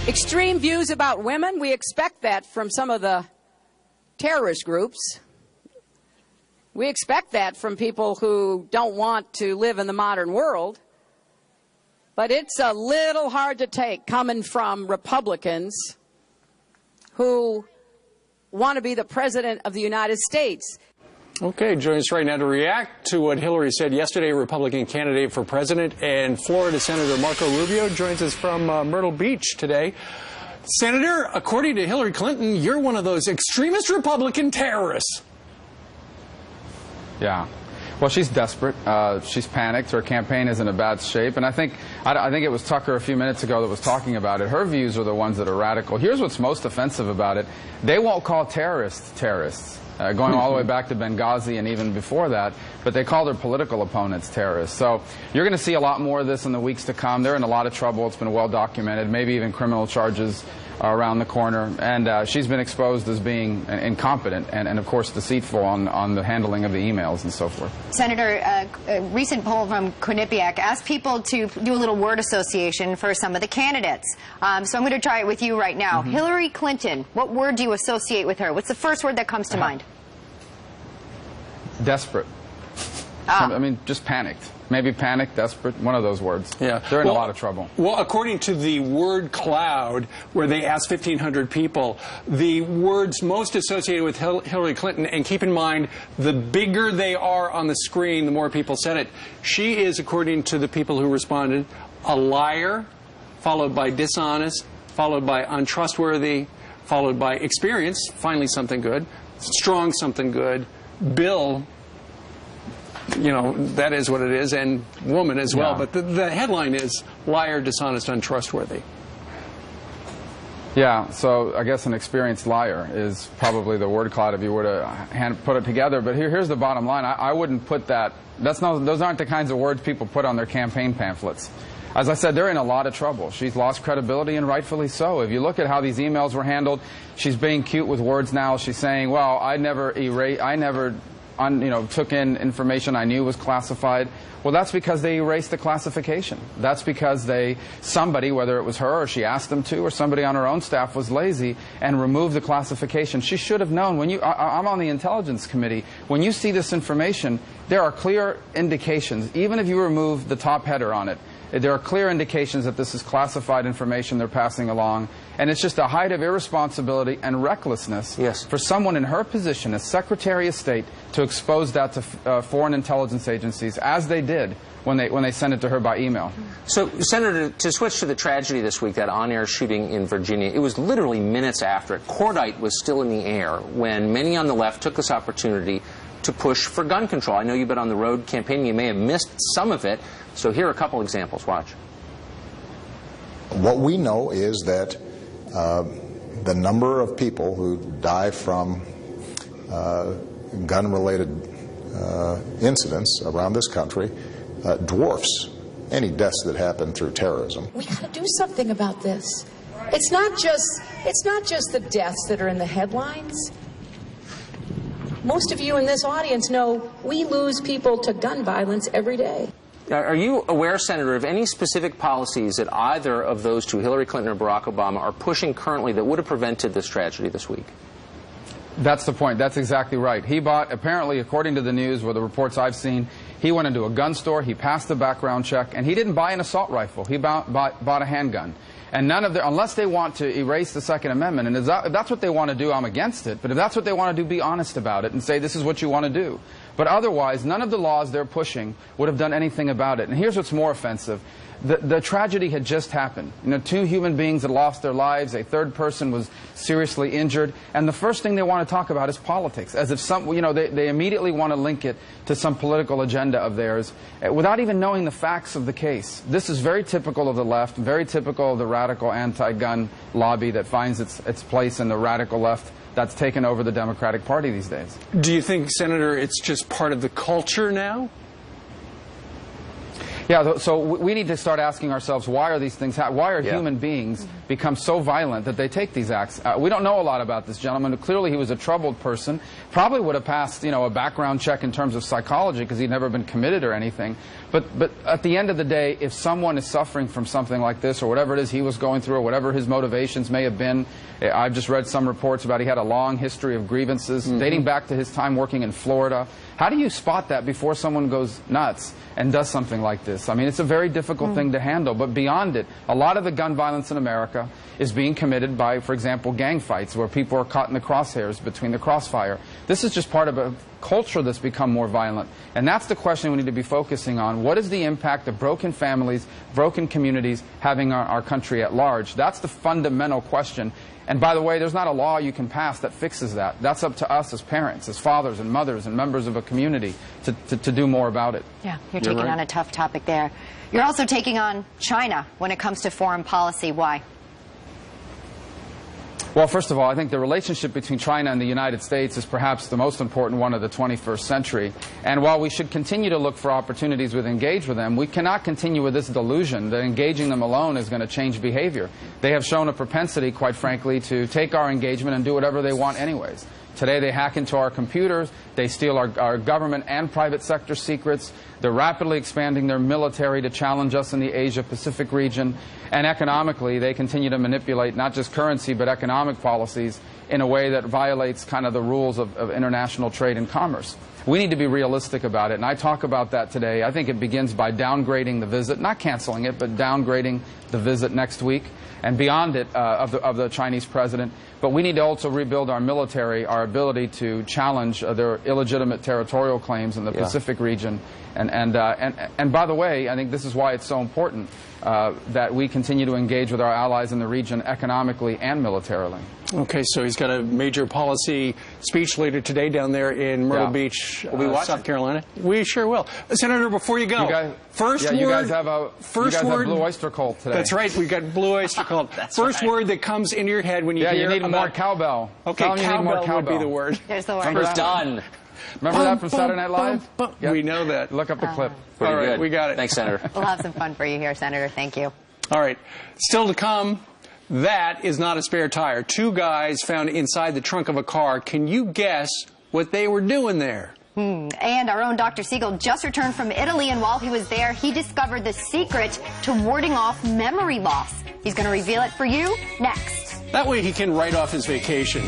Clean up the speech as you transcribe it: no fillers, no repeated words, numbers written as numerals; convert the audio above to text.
Extreme views about women, we expect that from some of the terrorist groups. We expect that from people who don't want to live in the modern world. But it's a little hard to take coming from Republicans who want to be the President of the United States. Okay, joining us right now to react to what Hillary said yesterday, Republican candidate for president and Florida Senator Marco Rubio joins us from Myrtle Beach today. Senator, according to Hillary Clinton, you're one of those extremist Republican terrorists. Yeah. Well, she's desperate. She's panicked. Her campaign is in a bad shape. And I think it was Tucker a few minutes ago that was talking about it. Her views are the ones that are radical. Here's what's most offensive about it. They won't call terrorists terrorists. Going all the way back to Benghazi and even before that, but they call their political opponents terrorists. So you're going to see a lot more of this in the weeks to come. They're in a lot of trouble. It's been well documented, maybe even criminal charges around the corner. And she's been exposed as being incompetent and of course, deceitful on the handling of the emails and so forth. Senator, a recent poll from Quinnipiac asked people to do a little word association for some of the candidates. So I'm going to try it with you right now. Hillary Clinton, what word do you associate with her? What's the first word that comes to mind? Desperate. I mean, just panicked. Maybe panicked, desperate, one of those words. Yeah. They're in a lot of trouble. Well, according to the word cloud, where they asked 1,500 people, the words most associated with Hillary Clinton, and keep in mind, the bigger they are on the screen, the more people said it. She is, according to the people who responded, a liar, followed by dishonest, followed by untrustworthy, followed by experienced, finally something good, strong, something good, Bill, you know, that is what it is, and woman as well. Yeah. But the headline is liar, dishonest, untrustworthy. Yeah, so I guess an experienced liar is probably the word cloud if you were to put it together. But here's the bottom line. I wouldn't put that. Those aren't the kinds of words people put on their campaign pamphlets. As I said, they're in a lot of trouble. She's lost credibility, and rightfully so. If you look at how these emails were handled, she's being cute with words now. She's saying, well, I never took in information I knew was classified. Well, that's because they erased the classification. That's because somebody, whether it was her or she asked them to, or somebody on her own staff was lazy and removed the classification. She should have known. I'm on the Intelligence Committee. When you see this information, there are clear indications, even if you remove the top header on it, there are clear indications that this is classified information they're passing along, and it's just a height of irresponsibility and recklessness for someone in her position as Secretary of State to expose that to foreign intelligence agencies, as they did when they sent it to her by email. So, Senator, to switch to the tragedy this week, that on-air shooting in Virginia, it was literally minutes after it. Cordite was still in the air when many on the left took this opportunity to push for gun control. I know you've been on the road campaigning. You may have missed some of it. So here are a couple examples. Watch. What we know is that the number of people who die from gun-related incidents around this country dwarfs any deaths that happen through terrorism. We got to do something about this. It's not just the deaths that are in the headlines. Most of you in this audience know we lose people to gun violence every day. Are you aware, Senator, of any specific policies that either of those two, Hillary Clinton or Barack Obama, are pushing currently that would have prevented this tragedy this week? That's the point. That's exactly right. He bought, apparently, according to the news, or the reports I've seen, he went into a gun store, he passed the background check, and he didn't buy an assault rifle. He bought a handgun. And none of unless they want to erase the Second Amendment, and if that's what they want to do, I'm against it. But if that's what they want to do, be honest about it and say this is what you want to do. But otherwise, none of the laws they're pushing would have done anything about it. And here's what's more offensive. The tragedy had just happened. You know, 2 human beings had lost their lives. A third person was seriously injured. And the first thing they want to talk about is politics, as if they immediately want to link it to some political agenda of theirs without even knowing the facts of the case. This is very typical of the left, very typical of the radical anti-gun lobby that finds its place in the radical left that's taken over the Democratic Party these days. Do you think, Senator, it's just part of the culture now? Yeah, so we need to start asking ourselves, why are these things why are human beings become so violent that they take these acts? We don't know a lot about this gentleman. Clearly he was a troubled person. Probably would have passed, a background check in terms of psychology because he'd never been committed or anything. But at the end of the day, if someone is suffering from something like this, or whatever it is he was going through, or whatever his motivations may have been, I've just read some reports about he had a long history of grievances dating back to his time working in Florida. How do you spot that before someone goes nuts and does something like this? I mean, it's a very difficult thing to handle. But beyond it, a lot of the gun violence in America is being committed by, for example, gang fights, where people are caught in the crosshairs between the crossfire. This is just part of a culture that's become more violent. And that's the question we need to be focusing on. What is the impact of broken families, broken communities having on our country at large? That's the fundamental question. And by the way, there's not a law you can pass that fixes that. That's up to us as parents, as fathers and mothers and members of a community to do more about it. Yeah, you're taking on a tough topic there. You're also taking on China when it comes to foreign policy. Why? Well, first of all, I think the relationship between China and the United States is perhaps the most important one of the 21st century. And while we should continue to look for opportunities to engage with them, we cannot continue with this delusion that engaging them alone is going to change behavior. They have shown a propensity, quite frankly, to take our engagement and do whatever they want anyways. Today they hack into our computers, they steal our government and private sector secrets, they're rapidly expanding their military to challenge us in the Asia-Pacific region, and economically they continue to manipulate not just currency but economic policies in a way that violates kind of the rules of international trade and commerce. We need to be realistic about it, and I talk about that today. I think it begins by downgrading the visit, not canceling it, but downgrading the visit next week, and beyond it of the Chinese president. But we need to also rebuild our military, our ability to challenge their illegitimate territorial claims in the Pacific region. And by the way, I think this is why it's so important that we continue to engage with our allies in the region economically and militarily. Okay, so he's got a major policy speech later today down there in Myrtle Beach, South Carolina. We sure will. Senator, before you go, you guys, first word. You guys have Blue Oyster Cult today. That's right. We've got Blue Oyster Cult. First word that comes into your head when you hear you need more cowbell. Okay, cowbell would be the word. There's the word. Remember done. Remember that from Saturday Night Live? Yep. We know that. Look up the clip. All right, good. we got it. Thanks, Senator. We'll have some fun for you here, Senator. Thank you. All right. Still to come, that is not a spare tire. Two guys found inside the trunk of a car. Can you guess what they were doing there? And our own Dr. Siegel just returned from Italy, and while he was there, he discovered the secret to warding off memory loss. He's going to reveal it for you next. That way he can write off his vacation.